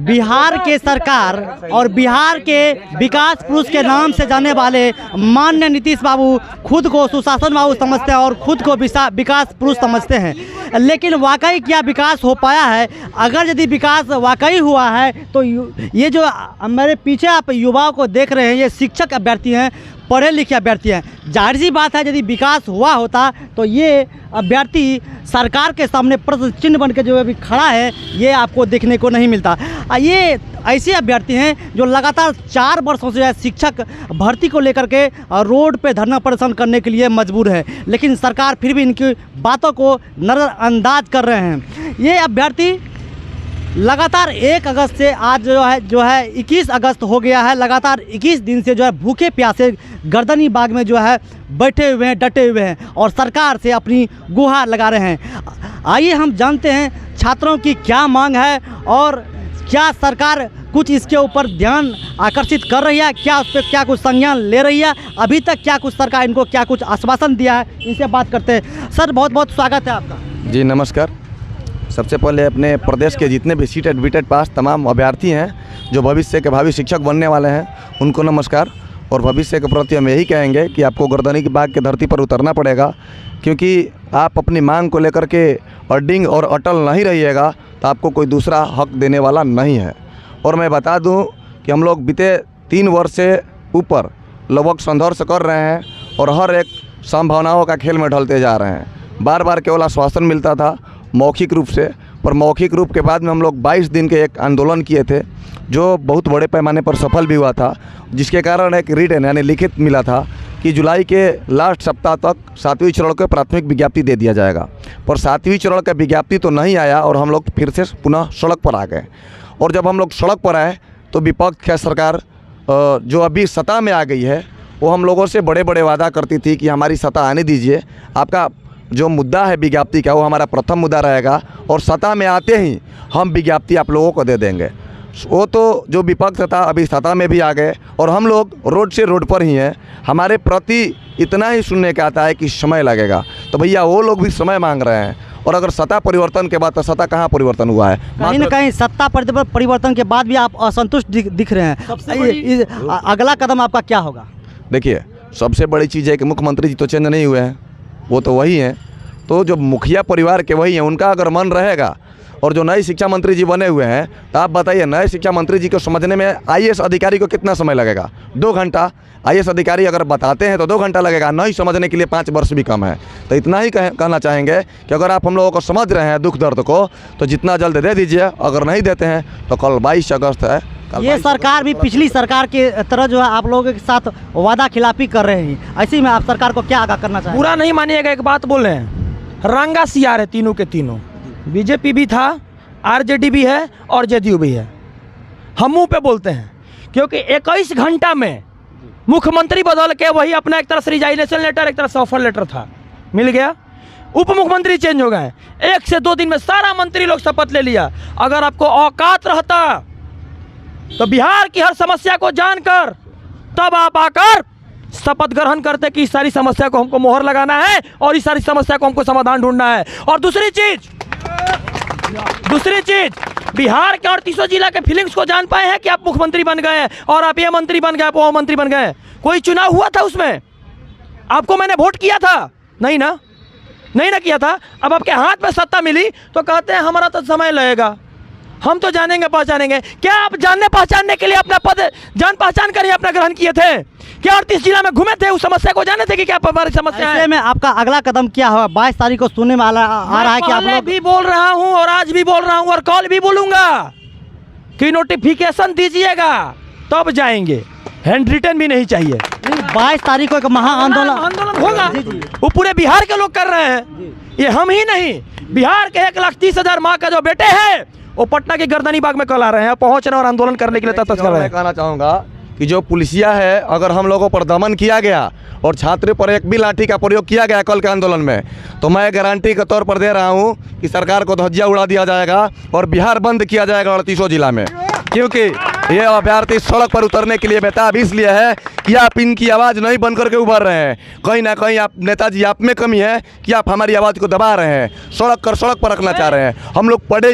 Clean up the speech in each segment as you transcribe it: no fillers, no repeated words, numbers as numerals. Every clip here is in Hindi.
बिहार के सरकार और बिहार के विकास पुरुष के नाम से जाने वाले माननीय नीतीश बाबू खुद को सुशासन बाबू समझते हैं और खुद को विकास पुरुष समझते हैं। लेकिन वाकई क्या विकास हो पाया है? अगर यदि विकास वाकई हुआ है तो ये जो मेरे पीछे आप युवाओं को देख रहे हैं, ये शिक्षक अभ्यर्थी हैं, पढ़े लिखे अभ्यर्थी हैं। जाहिर सी बात है, यदि विकास हुआ होता तो ये अभ्यर्थी सरकार के सामने प्रश्न चिन्ह बन के जो अभी खड़ा है, ये आपको देखने को नहीं मिलता। ये ऐसे अभ्यर्थी हैं जो लगातार 4 वर्षों से शिक्षक भर्ती को लेकर के रोड पे धरना प्रदर्शन करने के लिए मजबूर है, लेकिन सरकार फिर भी इनकी बातों को नज़रअंदाज कर रहे हैं। ये अभ्यर्थी लगातार 1 अगस्त से आज जो है 21 अगस्त हो गया है, लगातार 21 दिन से जो है भूखे प्यासे गर्दनी बाग में जो है बैठे हुए हैं, डटे हुए हैं और सरकार से अपनी गुहार लगा रहे हैं। आइए हम जानते हैं छात्रों की क्या मांग है और क्या सरकार कुछ इसके ऊपर ध्यान आकर्षित कर रही है, क्या उस पर क्या कुछ संज्ञान ले रही है, अभी तक क्या कुछ सरकार इनको क्या कुछ आश्वासन दिया है, इनसे बात करते हैं। सर, बहुत बहुत स्वागत है आपका। जी नमस्कार। सबसे पहले अपने प्रदेश के जितने भी सीटेड बीटेड पास तमाम अभ्यर्थी हैं जो भविष्य के भावी शिक्षक बनने वाले हैं, उनको नमस्कार। और भविष्य के प्रति हम यही कहेंगे कि आपको गर्दनी की बाग की धरती पर उतरना पड़ेगा, क्योंकि आप अपनी मांग को लेकर के अडिंग और अटल नहीं रहिएगा तो आपको कोई दूसरा हक देने वाला नहीं है। और मैं बता दूं कि हम लोग बीते 3 वर्ष से ऊपर लगभग संघर्ष कर रहे हैं और हर एक संभावनाओं का खेल में ढलते जा रहे हैं। बार बार केवल आश्वासन मिलता था मौखिक रूप से, पर मौखिक रूप के बाद में हम लोग 22 दिन के एक आंदोलन किए थे जो बहुत बड़े पैमाने पर सफल भी हुआ था, जिसके कारण एक रिटन यानी लिखित मिला था कि जुलाई के लास्ट सप्ताह तक 7वीं चरण के प्राथमिक विज्ञप्ति दे दिया जाएगा। पर 7वीं चरण का विज्ञप्ति तो नहीं आया और हम लोग फिर से पुनः सड़क पर आ गए। और जब हम लोग सड़क पर आए तो विपक्ष की सरकार जो अभी सत्ता में आ गई है, वो हम लोगों से बड़े बड़े वादा करती थी कि हमारी सत्ता आने दीजिए, आपका जो मुद्दा है विज्ञप्ति का वो हमारा प्रथम मुद्दा रहेगा और सत्ता में आते ही हम विज्ञप्ति आप लोगों को दे देंगे। वो तो जो विपक्ष था अभी सत्ता में भी आ गए और हम लोग रोड से रोड पर ही हैं। हमारे प्रति इतना ही सुनने का आता है कि समय लगेगा, तो भैया वो लोग भी समय मांग रहे हैं। और अगर सत्ता परिवर्तन के बाद तो सत्ता कहाँ परिवर्तन हुआ है? कहीं ना कहीं सत्ता परिवर्तन के बाद भी आप असंतुष्ट दिख रहे हैं। अगला कदम आपका क्या होगा? देखिए, सबसे बड़ी चीज़ है कि मुख्यमंत्री जी तो चेंज नहीं हुए हैं, वो तो वही हैं। तो जो मुखिया परिवार के वही हैं, उनका अगर मन रहेगा और जो नए शिक्षा मंत्री जी बने हुए हैं, तो आप बताइए नए शिक्षा मंत्री जी को समझने में आईएएस अधिकारी को कितना समय लगेगा? 2 घंटा। आईएएस अधिकारी अगर बताते हैं तो 2 घंटा लगेगा, नहीं समझने के लिए 5 वर्ष भी कम है। तो इतना ही कहना चाहेंगे कि अगर आप हम लोगों को समझ रहे हैं दुख दर्द को, तो जितना जल्द दे दीजिए। अगर नहीं देते हैं तो कल 22 अगस्त है। ये सरकार भी पिछली सरकार के तरह जो है आप लोगों के साथ वादा खिलाफी कर रहे हैं, ऐसे में आप सरकार को क्या आगाह करना चाहिए? पूरा नहीं मानिएगा, एक बात बोल रहे हैं, रंगा सियार है तीनों के तीनों। बीजेपी भी था, आरजेडी भी है और जेडीयू भी है। हम मुँह पे बोलते हैं क्योंकि 21 घंटा में मुख्यमंत्री बदल के वही अपना एक तरह से रिजाइनेशन लेटर, एक तरह से ऑफर लेटर था, मिल गया। उप मुख्यमंत्री चेंज हो गए, 1 से 2 दिन में सारा मंत्री लोग शपथ ले लिया। अगर आपको औकात रहता तो बिहार की हर समस्या को जानकर तब आप आकर शपथ ग्रहण करते कि इस सारी समस्या को हमको मोहर लगाना है और इस सारी समस्या को हमको समाधान ढूंढना है। और दूसरी चीज बिहार के 38 जिला के फीलिंग्स को जान पाए हैं कि आप मुख्यमंत्री बन गए और आप ये मंत्री बन गए, आप वो मंत्री बन गए। कोई चुनाव हुआ था उसमें? आपको मैंने वोट किया था? नहीं ना किया था। अब आपके हाथ में सत्ता मिली तो कहते हैं हमारा तो समय लगेगा, हम तो जानेंगे पहचानेंगे। क्या आप जानने पहचानने के लिए अपना पद जान पहचान कर ही अपना ग्रहण किए थे? क्या 38 जिला में घूमे थे, उस समस्या को जाने थे कि क्या हमारी समस्या है? में आपका अगला कदम क्या होगा? 22 तारीख को सुनने में आ रहा है कि आप लोग भी बोल रहा हूं और आज भी बोल रहा हूं और कल भी बोलूंगा कि नोटिफिकेशन दीजिएगा तब जाएंगे, हैंड रिटन भी नहीं चाहिए। 22 तारीख को एक आंदोलन होगा, वो पूरे बिहार के लोग कर रहे हैं, ये हम ही नहीं। बिहार के 1,30,000 माँ का जो बेटे हैं वो पटना के गर्दनी बाग में कल आ रहे हैं, पहुंच रहे हैं और आंदोलन करने के लिए तत्पर कर रहे हैं। कहना चाहूँगा कि जो पुलिसिया है, अगर हम लोगों पर दमन किया गया और छात्र पर एक भी लाठी का प्रयोग किया गया कल के आंदोलन में, तो मैं गारंटी के तौर पर दे रहा हूं कि सरकार को धज्जियां उड़ा दिया जाएगा और बिहार बंद किया जाएगा 38 जिला में। क्योंकि ये अभ्यर्थी सड़क पर उतरने के लिए बेताब इसलिए है कि आप इनकी आवाज़ नहीं बन करके उभर रहे हैं। कहीं ना कहीं आप नेताजी आप में कमी है कि आप हमारी आवाज़ को दबा रहे हैं, सड़क पर रखना चाह रहे हैं। हम लोग पढ़े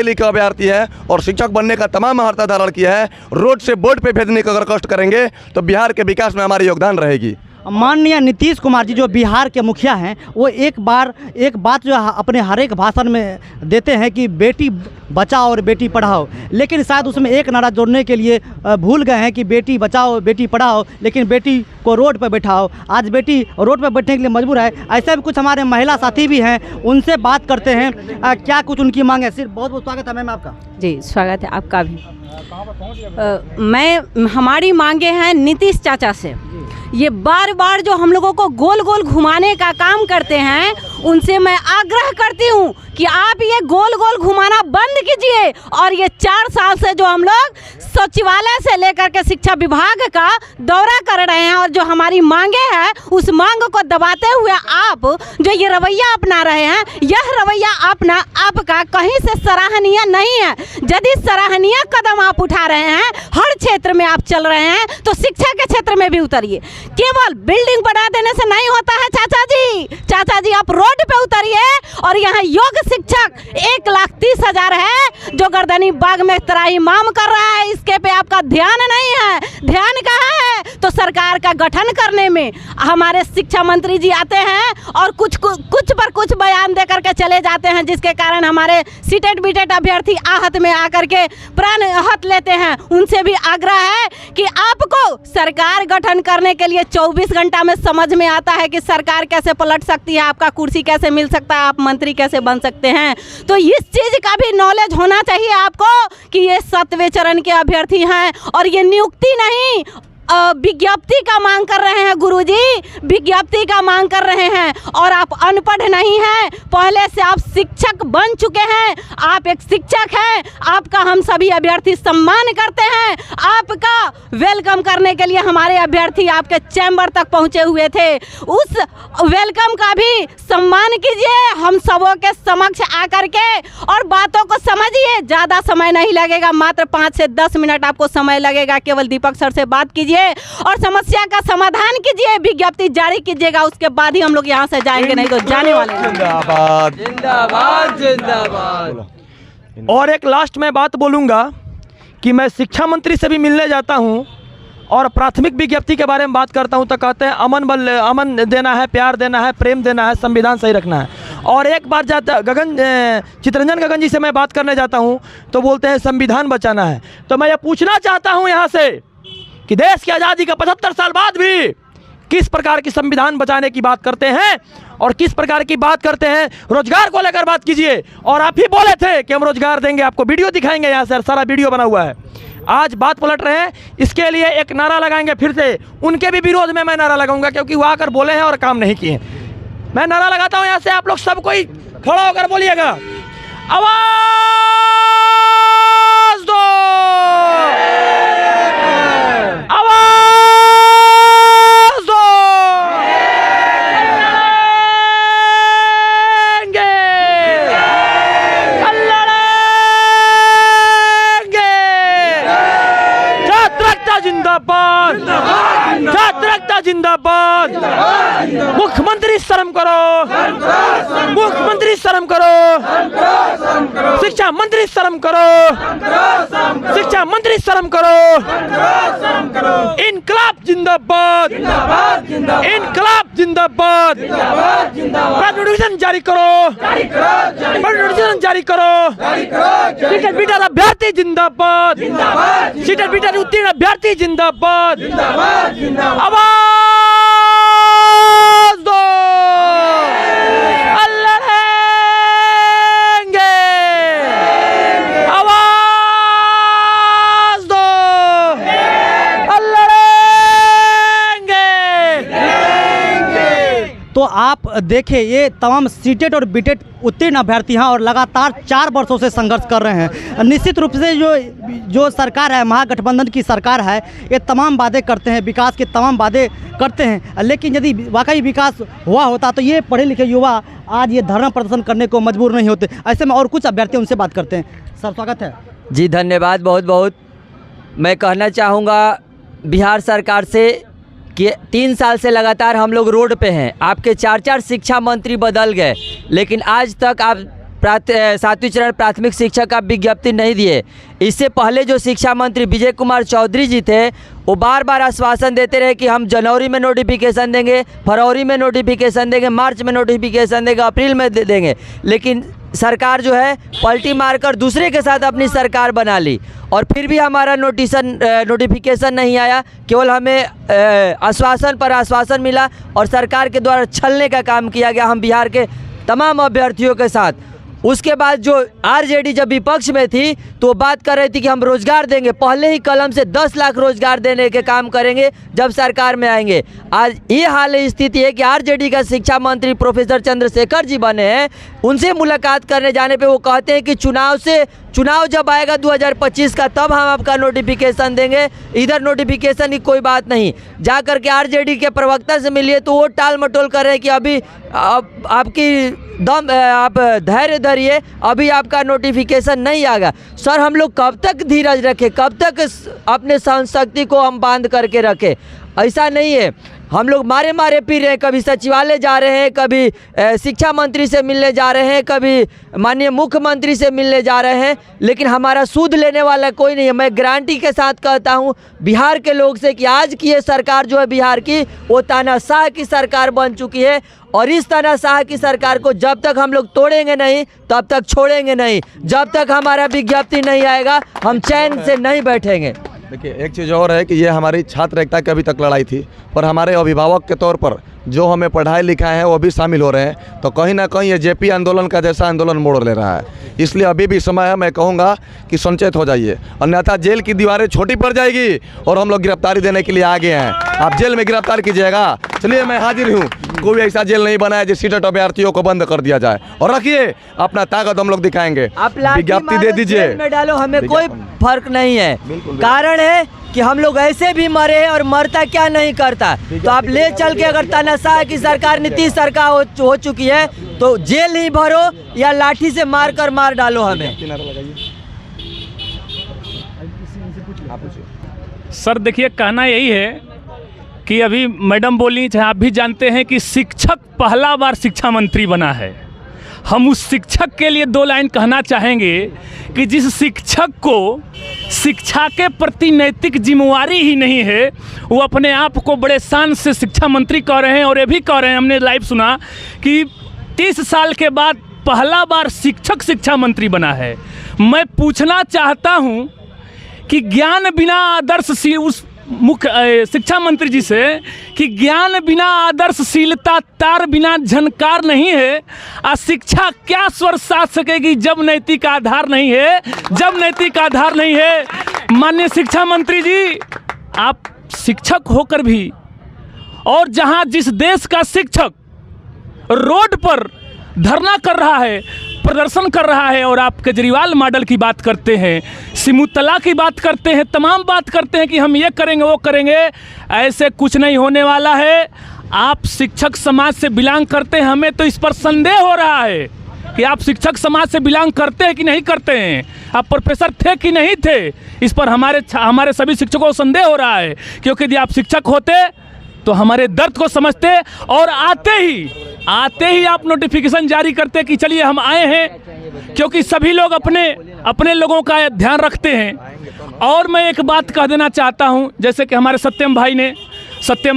लिखे अभ्यर्थी हैं और शिक्षक बनने का तमाम अर्हता धारण किया है। रोड से बोर्ड पे भेजने का अगर कष्ट करेंगे तो बिहार के विकास में हमारी योगदान रहेगी। माननीय नीतीश कुमार जी जो बिहार के मुखिया हैं, वो एक बात जो अपने हर एक भाषण में देते हैं कि बेटी बचाओ और बेटी पढ़ाओ, लेकिन शायद उसमें एक नारा जोड़ने के लिए भूल गए हैं कि बेटी बचाओ बेटी पढ़ाओ, लेकिन बेटी को रोड पर बैठाओ। आज बेटी रोड पर बैठने के लिए मजबूर है। ऐसे में कुछ हमारे महिला साथी भी हैं, उनसे बात करते हैं क्या कुछ उनकी मांग है। सिर्फ बहुत बहुत स्वागत है मैम आपका। जी स्वागत है आपका भी। हमारी मांगे हैं नीतीश चाचा से। ये बार बार जो हम लोगों को गोल गोल घुमाने का काम करते हैं, उनसे मैं आग्रह करती हूँ कि आप ये गोल गोल घुमाना बंद कीजिए और ये 4 साल से जो हम लोग सचिवालय से लेकर के शिक्षा विभाग का दौरा कर रहे हैं और जो हमारी मांगे हैं उस मांग को दबाते हुए आप जो ये रवैया अपना रहे हैं, यह रवैया अपना आपका कहीं से सराहनीय नहीं है। यदि सराहनीय कदम आप उठा रहे हैं, हर क्षेत्र में आप चल रहे हैं, तो शिक्षा के क्षेत्र में भी उतरिए। केवल बिल्डिंग बना देने से नहीं होता है चाचा जी आप रोड पे उतरिए। और यहाँ योग शिक्षक 1,30,000 है जो गर्दनी बाग में त्राहिमाम कर रहा है, इसके पे आपका ध्यान नहीं है। ध्यान कहाँ है? तो सरकार का गठन करने में हमारे शिक्षा मंत्री जी आते हैं और कुछ पर कुछ बयान दे करके चले जाते हैं, जिसके कारण हमारे सीटेट बीटेट अभ्यर्थी आहत में आकर के प्राण आहत लेते हैं। उनसे भी आग्रह है कि आपको सरकार गठन करने के लिए 24 घंटा में समझ में आता है कि सरकार कैसे पलट सकती है, आपका कुर्सी कैसे मिल सकता है, आप मंत्री कैसे बन सकते हैं। तो इस चीज़ का भी नॉलेज होना चाहिए आपको कि ये 7वें चरण के अभ्यर्थी हैं और ये नियुक्ति नहीं विज्ञप्ति का मांग कर रहे हैं। गुरुजी विज्ञप्ति का मांग कर रहे हैं और आप अनपढ़ नहीं हैं, पहले से आप शिक्षक बन चुके हैं। आप एक शिक्षक हैं, आपका हम सभी अभ्यर्थी सम्मान करते हैं। आपका वेलकम करने के लिए हमारे अभ्यर्थी आपके चैम्बर तक पहुंचे हुए थे। उस वेलकम का भी सम्मान कीजिए हम सबों के समक्ष आकर के और बातों को समझिए। ज़्यादा समय नहीं लगेगा, मात्र 5 से 10 मिनट आपको समय लगेगा। केवल दीपक सर से बात कीजिए और समस्या का समाधान कीजिए, विज्ञप्ति जारी कीजिएगा, उसके बाद ही हम लोग यहाँ से जाएंगे, नहीं तो जाने वाले हैं। जिंदाबाद जिंदाबाद जिंदाबाद। और एक लास्ट में बात बोलूँगा कि मैं शिक्षा मंत्री से भी मिलने जाता हूँ और प्राथमिक विज्ञप्ति के बारे में बात करता हूँ तो कहते हैं अमन देना है, प्यार देना है, प्रेम देना है, संविधान सही रखना है। और एक बार चितरंजन गगन जी से मैं बात करने जाता हूँ तो बोलते हैं संविधान बचाना है। तो मैं ये पूछना चाहता हूँ यहाँ से कि देश की आज़ादी के 75 साल बाद भी किस प्रकार की संविधान बचाने की बात करते हैं और किस प्रकार की बात करते हैं। रोजगार को लेकर बात कीजिए और आप ही बोले थे कि हम रोजगार देंगे, आपको वीडियो दिखाएंगे, यहाँ से सारा वीडियो बना हुआ है। आज बात पलट रहे हैं, इसके लिए एक नारा लगाएंगे फिर से। उनके भी विरोध में मैं नारा लगाऊंगा क्योंकि वो आकर बोले हैं और काम नहीं किए। मैं नारा लगाता हूँ यहाँ से, आप लोग सब कोई खड़ा होकर बोलिएगा, आवाज दो, आवाज दो, लड़ेंगे, छात्रता जिंदाबाद, छात्रता जिंदाबाद। मुख्यमंत्री शर्म करो, मुख्यमंत्री शर्म करो, शिक्षा मंत्री शर्म करो, शिक्षा मंत्री शर्म करो। इनकलाब जिंदाबाद, इनकलाब जिंदाबाद। नोटिफिकेशन जारी करो, नोटिफिकेशन जारी करो। सीटेट बीटेट अभ्यर्थी जिंदाबाद, सीटेट बीटेट उत्तीर्ण अभ्यर्थी जिंदाबाद। आवाज दो, लड़ेंगे, आवाज दो, लड़ेंगे। तो आप देखिए ये तमाम सीटेट और बीटेट उत्तीर्ण अभ्यर्थी हैं और लगातार 4 वर्षों से संघर्ष कर रहे हैं। निश्चित रूप से जो सरकार है, महागठबंधन की सरकार है, ये तमाम वादे करते हैं, विकास के तमाम वादे करते हैं, लेकिन यदि वाकई विकास हुआ होता तो ये पढ़े लिखे युवा आज ये धरना प्रदर्शन करने को मजबूर नहीं होते। ऐसे में और कुछ अभ्यर्थी उनसे बात करते हैं। सर स्वागत है जी, धन्यवाद बहुत बहुत। मैं कहना चाहूँगा बिहार सरकार से कि 3 साल से लगातार हम लोग रोड पे हैं। आपके 4 शिक्षा मंत्री बदल गए, लेकिन आज तक आप 7वीं चरण प्राथमिक शिक्षा का विज्ञप्ति नहीं दिए। इससे पहले जो शिक्षा मंत्री विजय कुमार चौधरी जी थे, वो बार बार आश्वासन देते रहे कि हम जनवरी में नोटिफिकेशन देंगे, फरवरी में नोटिफिकेशन देंगे, मार्च में नोटिफिकेशन देंगे, अप्रैल में देंगे। लेकिन सरकार जो है पलटी मारकर दूसरे के साथ अपनी सरकार बना ली और फिर भी हमारा नोटिफिकेशन नहीं आया। केवल हमें आश्वासन पर आश्वासन मिला और सरकार के द्वारा छलने का काम किया गया हम बिहार के तमाम अभ्यर्थियों के साथ। उसके बाद जो आरजेडी जब विपक्ष में थी तो वो बात कर रही थी कि हम रोजगार देंगे, पहले ही कलम से 10 लाख रोजगार देने के काम करेंगे जब सरकार में आएंगे। आज ये हाल स्थिति है कि आरजेडी का शिक्षा मंत्री प्रोफेसर चंद्रशेखर जी बने हैं, उनसे मुलाकात करने जाने पे वो कहते हैं कि चुनाव जब आएगा 2025 का तब हम आपका नोटिफिकेशन देंगे, इधर नोटिफिकेशन की कोई बात नहीं। जा कर के आरजेडी के प्रवक्ता से मिलिए तो वो टाल मटोल कर रहे हैं कि अभी आप धैर्य धरिए, अभी आपका नोटिफिकेशन नहीं आएगा। सर हम लोग कब तक धीरज रखें, कब तक अपने सहनशक्ति को हम बांध करके रखें? ऐसा नहीं है, हम लोग मारे पी रहे हैं, कभी सचिवालय जा रहे हैं, कभी शिक्षा मंत्री से मिलने जा रहे हैं, कभी माननीय मुख्यमंत्री से मिलने जा रहे हैं, लेकिन हमारा सूद लेने वाला कोई नहीं है। मैं गारंटी के साथ कहता हूं बिहार के लोग से कि आज की ये सरकार जो है बिहार की, वो तानाशाह की सरकार बन चुकी है और इस तानाशाह की सरकार को जब तक हम लोग तोड़ेंगे नहीं तब तक छोड़ेंगे नहीं। जब तक हमारा विज्ञप्ति नहीं आएगा हम चैन से नहीं बैठेंगे। देखिए एक चीज़ और है कि ये हमारी छात्र एकता की अभी तक लड़ाई थी, पर हमारे अभिभावक के तौर पर जो हमें पढ़ाई लिखाए हैं वो भी शामिल हो रहे हैं, तो कहीं ना कहीं ये जेपी आंदोलन का जैसा आंदोलन मोड़ ले रहा है। इसलिए अभी भी समय है, मैं कहूँगा कि संचेत हो जाइए, अन्यथा जेल की दीवारें छोटी पड़ जाएगी और हम लोग गिरफ्तारी देने के लिए आगे हैं। आप जेल में गिरफ्तार कीजिएगा, चलिए मैं हाजिर हूँ। कोई ऐसा जेल नहीं बनाया जिस सीटेट अभ्यर्थियों को बंद कर दिया जाए, और रखिए अपना ताकत हम लोग दिखाएंगे। आप विज्ञप्ति दे दीजिए, जेल में डालो, हमें कोई फर्क नहीं है। कारण है कि हम लोग ऐसे भी मरे हैं और मरता क्या नहीं करता। तो आप ले चल के अगर तानाशाह की सरकार नीतीश सरकार हो चुकी है तो जेल ही भरो या लाठी से मार डालो हमें। सर देखिए कहना यही है कि अभी मैडम बोली, चाहे आप भी जानते हैं कि शिक्षक पहला बार शिक्षा मंत्री बना है। हम उस शिक्षक के लिए 2 लाइन कहना चाहेंगे कि जिस शिक्षक को शिक्षा के प्रति नैतिक जिम्मेवारी ही नहीं है, वो अपने आप को बड़े शान से शिक्षा मंत्री कह रहे हैं और ये भी कह रहे हैं, हमने लाइव सुना कि 30 साल के बाद पहला बार शिक्षक शिक्षा मंत्री बना है। मैं पूछना चाहता हूँ कि ज्ञान बिना आदर्शशील उस मुख्य शिक्षा मंत्री जी से कि ज्ञान बिना आदर्शशीलता तार बिना झनकार नहीं है। शिक्षा क्या स्वर साध सकेगी जब नैतिक आधार नहीं है, जब नैतिक आधार नहीं है। माननीय शिक्षा मंत्री जी, आप शिक्षक होकर भी और जहां जिस देश का शिक्षक रोड पर धरना कर रहा है, प्रदर्शन कर रहा है, और आप केजरीवाल मॉडल की बात करते हैं, सिमुतला की बात करते हैं, तमाम बात करते हैं कि हम ये करेंगे वो करेंगे, ऐसे कुछ नहीं होने वाला है। आप शिक्षक समाज से बिलोंग करते हैं, हमें तो इस पर संदेह हो रहा है कि आप शिक्षक समाज से बिलोंग करते हैं कि नहीं करते हैं, आप प्रोफेसर थे कि नहीं थे, इस पर हमारे सभी शिक्षकों को संदेह हो रहा है। क्योंकि यदि आप शिक्षक होते तो हमारे दर्द को समझते और आते ही आप नोटिफिकेशन जारी करते कि चलिए हम आए हैं, क्योंकि सभी लोग अपने लोगों का ध्यान रखते हैं। और मैं एक बात कह देना चाहता हूं, जैसे कि हमारे सत्यम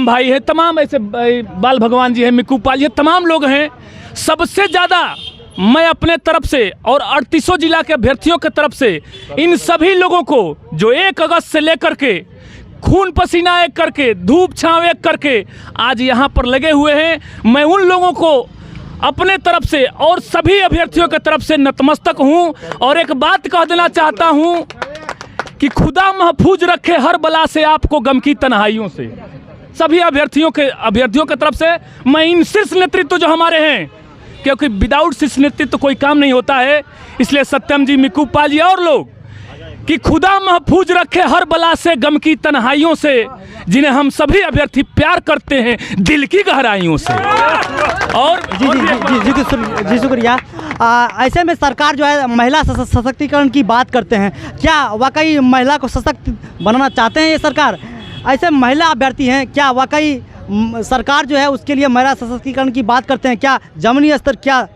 भाई है, तमाम ऐसे बाल भगवान जी हैं, मिक्कू पाल जी, तमाम लोग हैं। सबसे ज़्यादा मैं अपने तरफ से और 38 जिला के अभ्यर्थियों की तरफ से इन सभी लोगों को जो 1 अगस्त से लेकर के खून पसीना एक करके, धूप छांव एक करके आज यहाँ पर लगे हुए हैं, मैं उन लोगों को अपने तरफ से और सभी अभ्यर्थियों की तरफ से नतमस्तक हूँ। और एक बात कह देना चाहता हूँ कि खुदा महफूज रखे हर बला से आपको गम की तन्हाइयों से। सभी अभ्यर्थियों की तरफ से मैं इन शीर्ष नेतृत्व जो हमारे हैं, क्योंकि विदाउट शीर्ष नेतृत्व कोई काम नहीं होता है, इसलिए सत्यम जी, मिक्कू पाल जी और लोग कि खुदा महफूज रखे हर बला से गम की तन्हाइयों से, जिन्हें हम सभी अभ्यर्थी प्यार करते हैं दिल की गहराइयों से। और जी शुक्रिया। ऐसे में सरकार जो है महिला सशक्तिकरण की बात करते हैं, क्या वाकई महिला को सशक्त बनाना चाहते हैं ये सरकार? ऐसे महिला अभ्यर्थी हैं, क्या वाकई सरकार जो है उसके लिए महिला सशक्तिकरण की बात करते हैं? क्या जमीनी स्तर क्या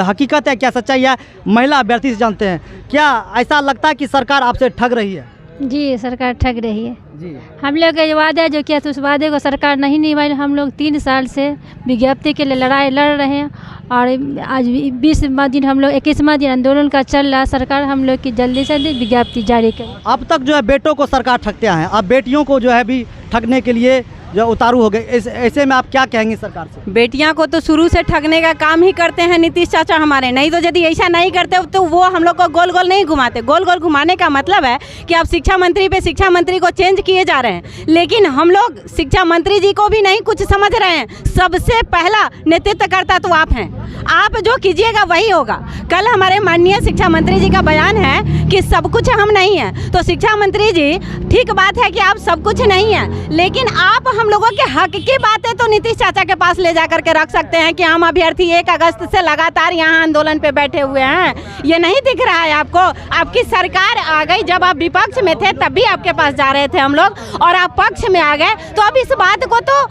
हकीकत है, क्या सच्चाई है, महिला अभ्यर्थी से जानते हैं? क्या ऐसा लगता है कि सरकार आपसे ठग रही है? जी, सरकार ठग रही है जी। हम लोग के वादा जो किया था उस वादे को सरकार नहीं निभाई। हम लोग 3 साल से विज्ञप्ति के लिए लड़ाई लड़ रहे हैं और आज 20वां दिन, हम लोग 21वां दिन आंदोलन का चल रहा। सरकार हम लोग की जल्दी से जल्दी विज्ञप्ति जारी करे। अब तक जो है बेटों को सरकार ठगते हैं, अब बेटियों को जो है भी ठगने के लिए जो उतारू हो गए। ऐसे में आप क्या कहेंगे सरकार से? बेटियां को तो शुरू से ठगने का काम ही करते हैं नीतीश चाचा हमारे। नहीं तो यदि ऐसा नहीं करते तो वो हम लोग को गोल गोल नहीं घुमाते। गोल गोल घुमाने का मतलब है कि आप शिक्षा मंत्री पे शिक्षा मंत्री को चेंज किए जा रहे हैं, लेकिन हम लोग शिक्षा मंत्री जी को भी नहीं कुछ समझ रहे हैं। सबसे पहला नेतृत्व करता तो आप हैं, आप जो कीजिएगा वही होगा। कल हमारे माननीय शिक्षा मंत्री जी का बयान है कि सब कुछ हम नहीं हैं, तो शिक्षा मंत्री जी ठीक बात है कि आप सब कुछ नहीं हैं, लेकिन आप हम लोगों के हक की बातें तो नीतीश चाचा के पास ले जा करके रख सकते हैं कि हम अभ्यर्थी 1 अगस्त से लगातार यहाँ आंदोलन पे बैठे हुए हैं। ये नहीं दिख रहा है आपको? आपकी सरकार आ गई, जब आप विपक्ष में थे तब भी आपके पास जा रहे थे हम लोग, और आप पक्ष में आ गए, तो अब इस बात को तो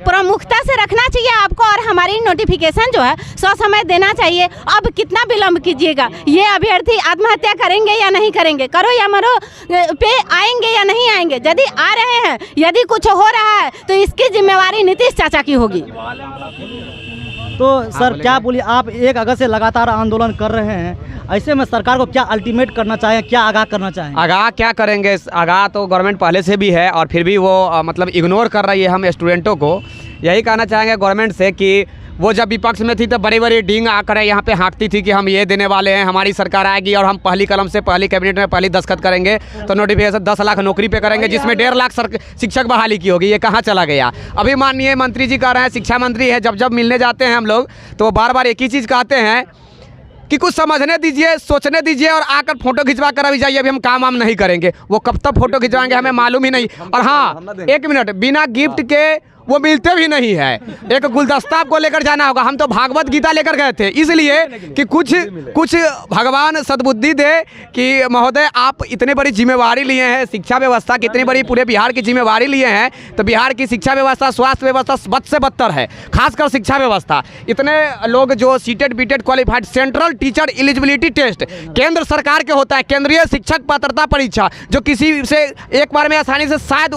प्रमुखता से रखना चाहिए आपको, और हमारी नोटिफिकेशन जो है समय देना चाहिए। अब कितना विलम्ब कीजिएगा? ये अभ्यर्थी आत्महत्या करेंगे या नहीं करेंगे, करो या मरो पे आएंगे या नहीं आएंगे? यदि आ रहे हैं, यदि कुछ हो रहा है तो इसकी जिम्मेवारी नीतीश चाचा की होगी। तो सर क्या बोलिए, आप 1 अगस्त से लगातार आंदोलन कर रहे हैं, ऐसे में सरकार को क्या अल्टीमेट करना चाहें, क्या आगाह करना चाहें? आगाह क्या करेंगे? आगाह तो गवर्नमेंट पहले से भी है और फिर भी वो मतलब इग्नोर कर रही है हम स्टूडेंटों को। यही कहना चाहेंगे गवर्नमेंट से कि वो जब विपक्ष में थी तो बड़ी बड़ी डींग आकर यहाँ पे हाँकती थी कि हम ये देने वाले हैं, हमारी सरकार आएगी और हम पहली कलम से पहली कैबिनेट में पहली दस्तखत करेंगे तो नोटिफिकेशन 10 लाख नौकरी पे करेंगे, जिसमें 1.5 लाख शिक्षक बहाली की होगी। ये कहाँ चला गया? अभी माननीय मंत्री जी कह रहे हैं, शिक्षा मंत्री है, जब जब मिलने जाते हैं हम लोग तो बार बार एक ही चीज़ कहते हैं कि कुछ समझने दीजिए, सोचने दीजिए और आकर फोटो खिंचवा कर अभी जाइए, अभी हम काम वाम नहीं करेंगे। वो कब तक फोटो खिंचवाएंगे हमें मालूम ही नहीं। और हाँ, 1 मिनट, बिना गिफ्ट के वो मिलते भी नहीं है। एक गुलदस्ता आपको लेकर जाना होगा। हम तो भागवत गीता लेकर गए थे, इसलिए कि कुछ भगवान सद्बुद्धि दे कि महोदय आप इतनी बड़ी जिम्मेवारी लिए हैं, शिक्षा व्यवस्था की इतनी बड़ी पूरे बिहार की जिम्मेवारी लिए हैं, तो बिहार की शिक्षा व्यवस्था, स्वास्थ्य व्यवस्था बद से बदतर है, खासकर शिक्षा व्यवस्था। इतने लोग जो सीटेड बीटेड qualified, central teacher eligibility test केंद्र सरकार के होता है, केंद्रीय शिक्षक पात्रता परीक्षा, जो किसी से एक बार में आसानी से शायद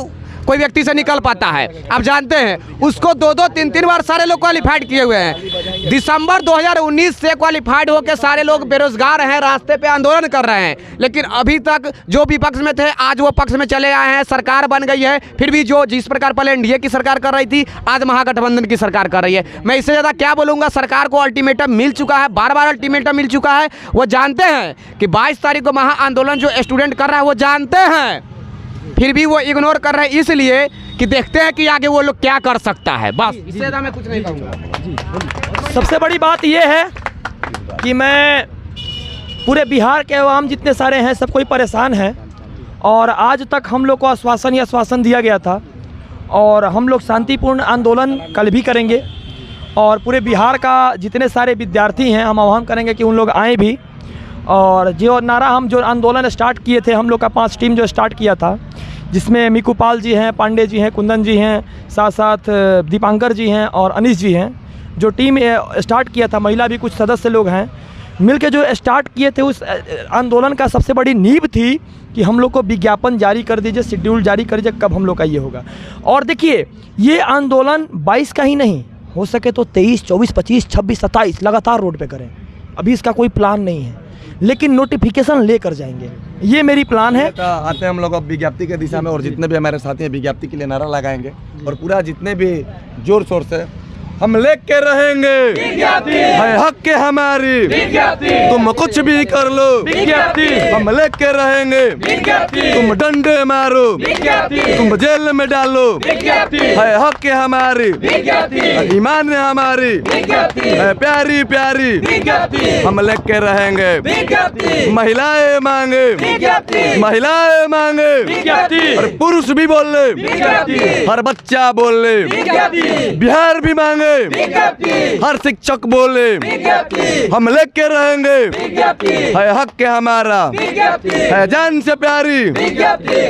कोई व्यक्ति से निकल पाता है, आप जानते हैं, उसको 2-2, 3-3 बार सारे लोग क्वालिफाइड किए हुए हैं। दिसंबर 2019 से क्वालिफाइड होकर सारे लोग बेरोजगार हैं, रास्ते पे आंदोलन कर रहे हैं, लेकिन अभी तक जो विपक्ष में थे आज वो पक्ष में चले आए हैं, सरकार बन गई है, फिर भी जो जिस प्रकार पहले एनडीए की सरकार कर रही थी आज महागठबंधन की सरकार कर रही है। मैं इससे ज़्यादा क्या बोलूँगा? सरकार को अल्टीमेटम मिल चुका है, बार अल्टीमेटम मिल चुका है। वो जानते हैं कि 22 तारीख को महा आंदोलन जो स्टूडेंट कर रहा है वो जानते हैं, फिर भी वो इग्नोर कर रहे हैं, इसलिए कि देखते हैं कि आगे वो लोग क्या कर सकता है। बस इससे ज़्यादा मैं कुछ नहीं कहूँगा। सबसे बड़ी बात यह है कि मैं पूरे बिहार के अवाम जितने सारे हैं सब कोई परेशान है, और आज तक हम लोग को आश्वासन दिया गया था और हम लोग शांतिपूर्ण आंदोलन कल भी करेंगे, और पूरे बिहार का जितने सारे विद्यार्थी हैं हम आह्वान करेंगे कि उन लोग आएँ भी। और जो नारा हम जो आंदोलन स्टार्ट किए थे, हम लोग का 5 टीम जो स्टार्ट किया था, जिसमें मिकू पाल जी हैं, पांडे जी हैं, कुंदन जी हैं, साथ साथ दीपांकर जी हैं और अनीश जी हैं, जो टीम स्टार्ट किया था, महिला भी कुछ सदस्य लोग हैं, मिलके जो स्टार्ट किए थे उस आंदोलन का सबसे बड़ी नींव थी कि हम लोग को विज्ञापन जारी कर दीजिए, शेड्यूल जारी कर दीजिए कब हम लोग का ये होगा। और देखिए ये आंदोलन 22 का ही नहीं, हो सके तो 23, 24, 25, 26, 27 लगातार रोड पे करें। अभी इसका कोई प्लान नहीं है, लेकिन नोटिफिकेशन लेकर जाएंगे, ये मेरी प्लान है। आते हैं हम लोग अब विज्ञप्ति के दिशा में, और जितने भी हमारे साथी हैं विज्ञप्ति के लिए नारा लगाएंगे, और पूरा जितने भी जोर शोर से हम लेके रहेंगे, है हक के हमारी, तुम कुछ भी कर लो, हम लेके रहेंगे, तुम डंडे मारो, तुम जेल में डालो, है हक के हमारी, ईमान है हमारी, है प्यारी प्यारी, हम लेके रहेंगे, महिलाएं मांगे, महिलाएं मांगे, और पुरुष भी बोल ले, हर बच्चा बोल ले, बिहार भी मांगे, रहेंगे, हर शिक्षक बोले हम लेके रहेंगे, है हक के हमारा, है जान से प्यारी,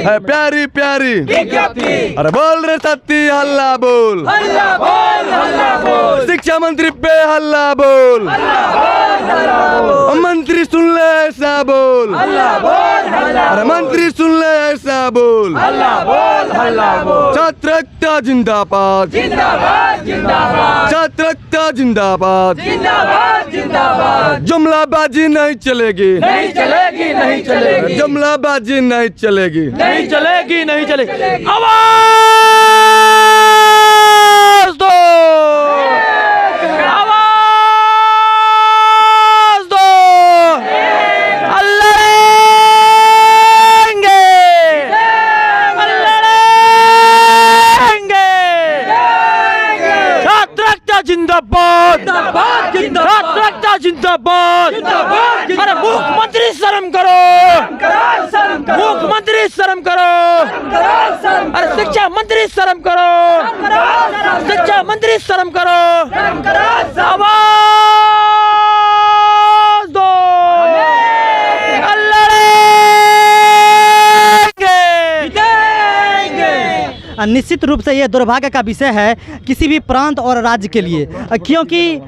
है प्यारी प्यारी। अरे बोल रे सत्ती हल्ला बोल, शिक्षा मंत्री पे हल्ला बोल, मंत्री सुन ले ऐसा बोल, अरे मंत्री सुन ले ऐसा बोल। छात्र एकता जिंदाबाद, छात्र एकता जिंदाबाद, जुमलाबाजी नहीं चलेगी, नहीं चलेगी, नहीं चलेगी, जुमलाबाजी नहीं चलेगी, नहीं चलेगी, नहीं चलेगी। आवाज दो, आवाज दो, लड़ेंगे, लड़ेंगे। छात्र एकता जिंदाबाद, छात्र एकता जिंदाबाद। अरे मुख्यमंत्री शर्म करो, मुख्यमंत्री शर्म करो, अरे शिक्षा मंत्री शर्म करो, शिक्षा मंत्री शर्म करो। आवाज दो, लड़ेंगे। निश्चित रूप से ये दुर्भाग्य का विषय है किसी भी प्रांत और राज्य के लिए, क्योंकि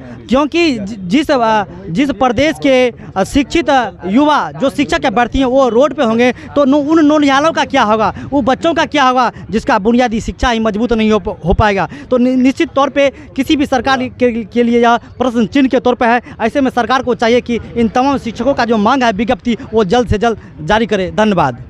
जिस प्रदेश के शिक्षित युवा जो शिक्षक के अभ्यर्थी हैं वो रोड पे होंगे तो उन नौनिहालों का क्या होगा, वो बच्चों का क्या होगा जिसका बुनियादी शिक्षा ही मजबूत नहीं हो पाएगा। तो निश्चित तौर पे किसी भी सरकार के लिए यह प्रश्न चिन्ह के तौर पे है। ऐसे में सरकार को चाहिए कि इन तमाम शिक्षकों का जो मांग है विज्ञप्ति वो जल्द से जल्द जारी करे। धन्यवाद।